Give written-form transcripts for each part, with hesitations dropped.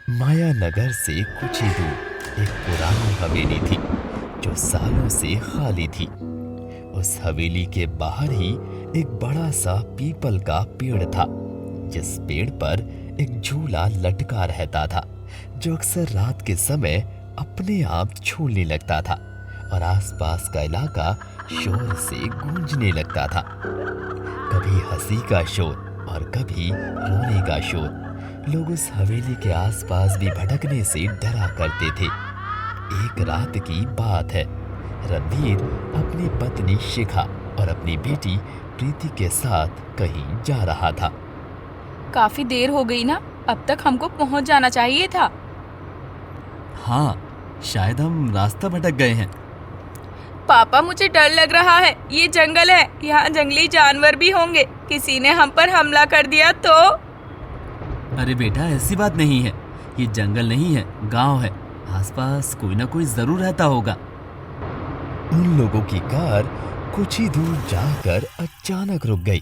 माया नगर से कुछ ही दूर एक पुरानी हवेली थी जो सालों से खाली थी। उस हवेली के बाहर ही एक बड़ा सा पीपल का पेड़ था, जिस पेड़ पर एक झूला लटका रहता था जो अक्सर रात के समय अपने आप झूलने लगता था और आसपास का इलाका शोर से गूंजने लगता था। कभी हंसी का शोर और कभी रोने का शोर। लोग उस हवेली के आसपास भी भटकने से डरा करते थे। एक रात की बात है, रणवीर अपनी पत्नी शिखा और अपनी बेटी प्रीति के साथ कहीं जा रहा था। काफी देर हो गई ना, अब तक हमको पहुंच जाना चाहिए था। हाँ, शायद हम रास्ता भटक गए हैं। पापा, मुझे डर लग रहा है। ये जंगल है, यहाँ जंगली जानवर भी होंगे। किसी ने हम पर हमला कर दिया तो? अरे बेटा, ऐसी बात नहीं है। ये जंगल नहीं है, गांव है। आसपास कोई ना कोई जरूर रहता होगा। उन लोगों की कार कुछ ही दूर जाकर अचानक रुक गई।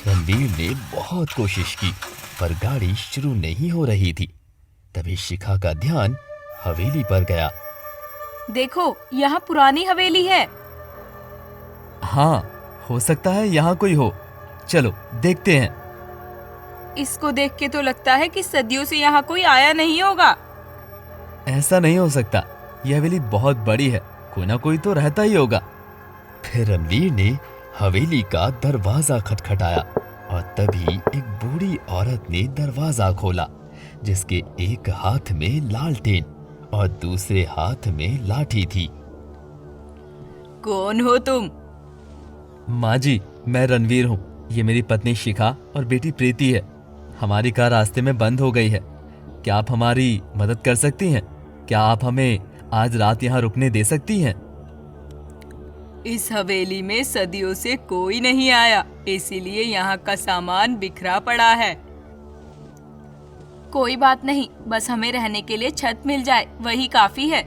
रणवीर ने बहुत कोशिश की पर गाड़ी शुरू नहीं हो रही थी। तभी शिखा का ध्यान हवेली पर गया। देखो, यहाँ पुरानी हवेली है। हाँ, हो सकता है यहाँ कोई हो। चलो देखते हैं। इसको देख के तो लगता है कि सदियों से यहाँ कोई आया नहीं होगा। ऐसा नहीं हो सकता, यह हवेली बहुत बड़ी है, कोई ना कोई तो रहता ही होगा। फिर रणवीर ने हवेली का दरवाजा खटखटाया और तभी एक बूढ़ी औरत ने दरवाजा खोला, जिसके एक हाथ में लालटेन और दूसरे हाथ में लाठी थी। कौन हो तुम? माँ जी, मैं रणवीर हूँ। ये मेरी पत्नी शिखा और बेटी प्रीति है। हमारी कार रास्ते में बंद हो गई है। क्या आप हमारी मदद कर सकती हैं? क्या आप हमें आज रात यहाँ रुकने दे सकती हैं? इस हवेली में सदियों से कोई नहीं आया, इसीलिए यहाँ का सामान बिखरा पड़ा है। कोई बात नहीं, बस हमें रहने के लिए छत मिल जाए, वही काफी है।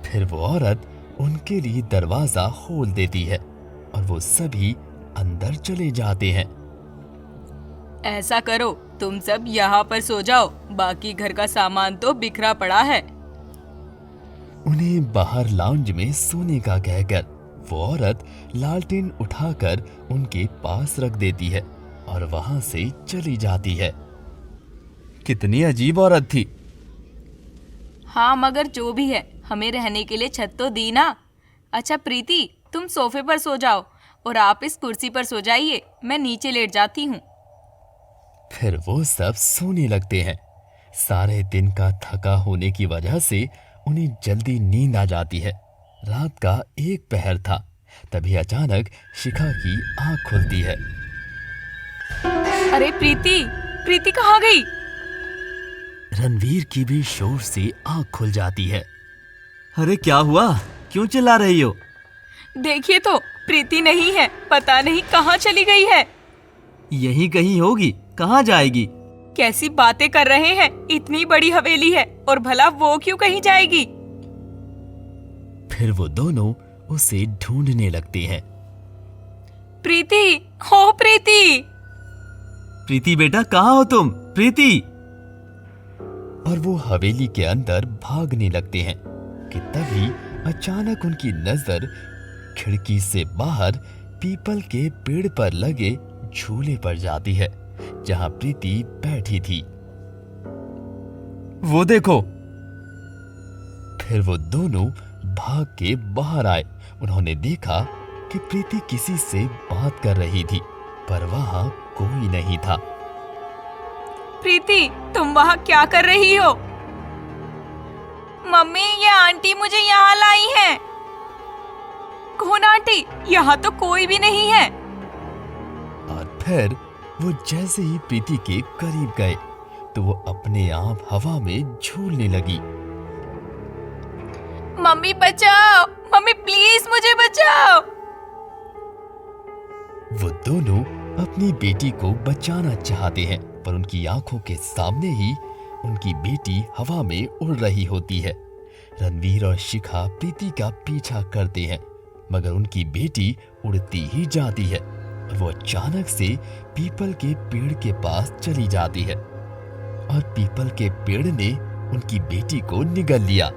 फिर वो औरत उनके लिए दरवाजा खोल देती है और वो सभी अंदर चले जाते हैं। ऐसा करो, तुम सब यहाँ पर सो जाओ, बाकी घर का सामान तो बिखरा पड़ा है। उन्हें बाहर लाउंज में सोने का कहकर वो औरत लालटेन उठाकर उनके पास रख देती है और वहां से चली जाती है। कितनी अजीब औरत थी। हाँ, मगर जो भी है, हमें रहने के लिए छत तो दी ना। अच्छा प्रीति, तुम सोफे पर सो जाओ और आप इस कुर्सी पर सो जाइए, मैं नीचे लेट जाती हूँ। फिर वो सब सोने लगते हैं। सारे दिन का थका होने की वजह से उन्हें जल्दी नींद आ जाती है। रात का एक पहर था, तभी अचानक शिखा की आंख खुलती है। अरे प्रीति, प्रीति कहाँ गई? रणवीर की भी शोर से आंख खुल जाती है। अरे क्या हुआ? क्यों चिल्ला रही हो? देखिए तो, प्रीति नहीं है, पता नहीं कहाँ चली गई है। यहीं कहीं होगी, कहाँ जाएगी? कैसी बातें कर रहे हैं, इतनी बड़ी हवेली है और भला वो क्यों कहीं जाएगी? फिर वो दोनों उसे ढूंढने लगते हैं। प्रीति, हो प्रीति! प्रीति बेटा, कहाँ हो तुम? प्रीति! और वो हवेली के अंदर भागने लगते हैं कि तभी अचानक उनकी नजर खिड़की से बाहर पीपल के पेड़ पर लगे झूले पर जाती है, जहां प्रीति बैठी थी। वो देखो! फिर वो दोनों भाग के बाहर आए। उन्होंने देखा कि प्रीति किसी से बात कर रही थी, पर वहां कोई नहीं था। प्रीति, तुम वहाँ क्या कर रही हो? मम्मी, ये आंटी मुझे यहाँ लाई है। कौन आंटी? यहाँ तो कोई भी नहीं है। और फिर वो जैसे ही प्रीति के करीब गए तो वो अपने आप हवा में झूलने लगी। मम्मी बचाओ, मम्मी प्लीज मुझे बचाओ। वो दोनों अपनी बेटी को बचाना चाहते हैं, पर उनकी आंखों के सामने ही उनकी बेटी हवा में उड़ रही होती है। रणवीर और शिखा प्रीति का पीछा करते हैं, मगर उनकी बेटी उड़ती ही जाती है और वो अचानक से पीपल के पेड़ के पास चली जाती है। और पीपल के पेड़ ने उनकी बेटी को निगल लिया।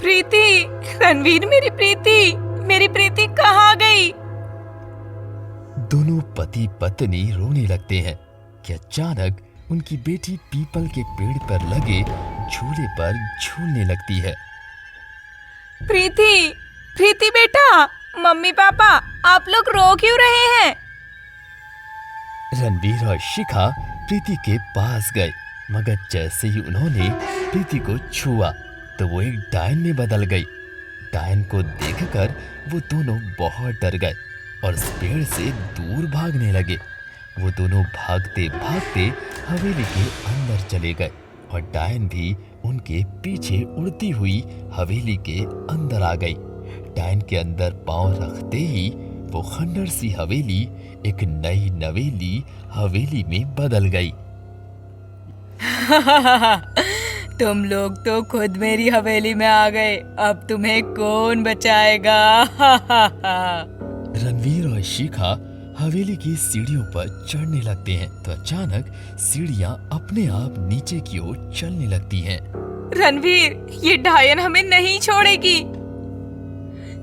प्रीति, रणवीर, मेरी प्रीति कहाँ गई? दोनों पति पत्नी रोने लगते हैं कि अचानक उनकी बेटी पीपल के पेड़ पर लगे झूले पर झूलने लगती है। प्रीति बेटा, मम्मी पापा, आप लोग रो क्यों रहे हैं? रणवीर और शिखा प्रीति के पास गए, मगर जैसे ही उन्होंने प्रीति को छुआ तो वो एक डायन में बदल गई। डायन को देखकर वो दोनों बहुत डर गए और उस पेड़ से दूर भागने लगे। वो दोनों भागते भागते हवेली के अंदर चले गए और डायन भी उनके पीछे उड़ती हुई हवेली के अंदर आ गई। डायन के अंदर पांव रखते ही वो खंडर सी हवेली एक नई नवेली हवेली में बदल गई। तुम लोग तो खुद मेरी हवेली में आ गए, अब तुम्हें कौन बचाएगा? रणवीर और शिखा हवेली की सीढ़ियों पर चढ़ने लगते हैं तो अचानक सीढ़ियां अपने आप नीचे की ओर चलने लगती हैं। रणवीर, ये डायन हमें नहीं छोड़ेगी।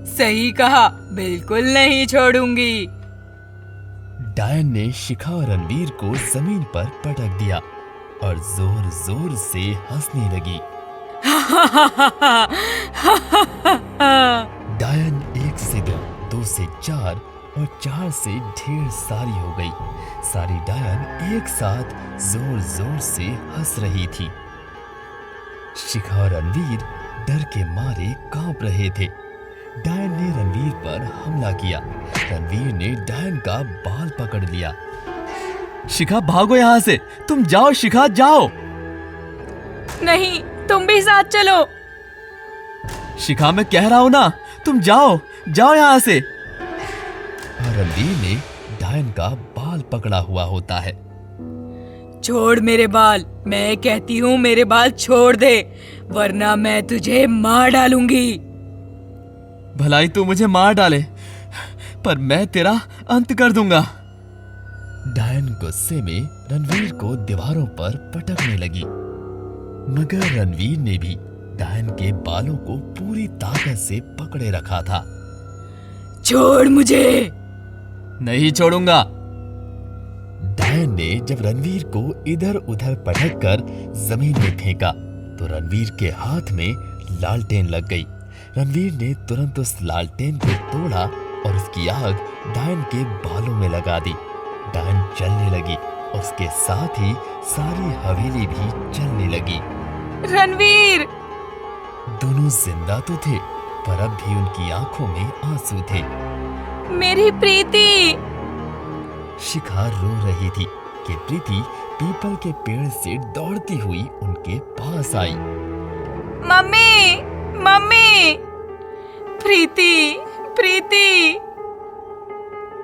सही कहा, बिल्कुल नहीं छोड़ूंगी। डायन ने शिखा और रणवीर को जमीन पर पटक दिया और जोर जोर से हंसने लगी। डायन 1 से 2, 2 से 4 और 4 से ढेर सारी हो गई। सारी डायन एक साथ जोर जोर से हंस रही थी। शिखा और रणवीर डर के मारे कांप रहे थे। डायन ने रणवीर पर हमला किया। रणवीर ने डायन का बाल पकड़ लिया। शिखा भागो यहाँ से, तुम जाओ शिखा, जाओ। नहीं, तुम भी साथ चलो। शिखा, मैं कह रहा हूँ ना, तुम जाओ यहाँ से। और रणवीर ने डायन का बाल पकड़ा हुआ होता है। छोड़ मेरे बाल, मैं कहती हूँ मेरे बाल छोड़ दे, वरना मैं तुझे मार डालूंगी। भलाई तू मुझे मार डाले, पर मैं तेरा अंत कर दूंगा। डायन गुस्से में रणवीर को दीवारों पर पटकने लगी, मगर रणवीर ने भी डायन के बालों को पूरी ताकत से पकड़े रखा था। छोड़ मुझे। नहीं छोड़ूंगा। डायन ने जब रणवीर को इधर उधर पटककर जमीन में फेंका तो रणवीर के हाथ में लालटेन लग गई। रणवीर ने तुरंत उस लालटेन को तोड़ा और उसकी आग डायन के बालों में लगा दी। डायन चलने लगी और उसके साथ ही सारी हवेली भी चलने लगी। रणवीर! दोनों जिंदा तो थे, पर अब भी उनकी आंखों में आंसू थे। मेरी प्रीति! शिखा रो रही थी कि प्रीति पीपल के पेड़ से दौड़ती हुई उनके पास आई। मम्मी! मम्मी! प्रीति! प्रीति!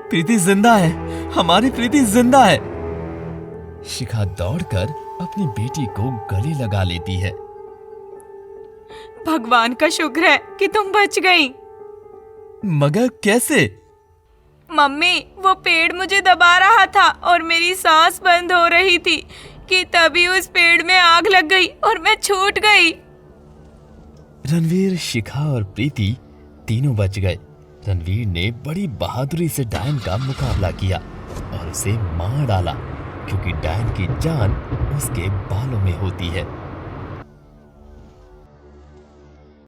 प्रीति जिंदा है, हमारी प्रीति जिंदा है। शिखा दौड़कर अपनी बेटी को गले लगा लेती है। भगवान का शुक्र है कि तुम बच गई। मगर कैसे? मम्मी, वो पेड़ मुझे दबा रहा था और मेरी सांस बंद हो रही थी कि तभी उस पेड़ में आग लग गई और मैं छूट गई। रणवीर, शिखा और प्रीति तीनों बच गए। रणवीर ने बड़ी बहादुरी से डायन का मुकाबला किया और उसे मार डाला, क्योंकि डायन की जान उसके बालों में होती है।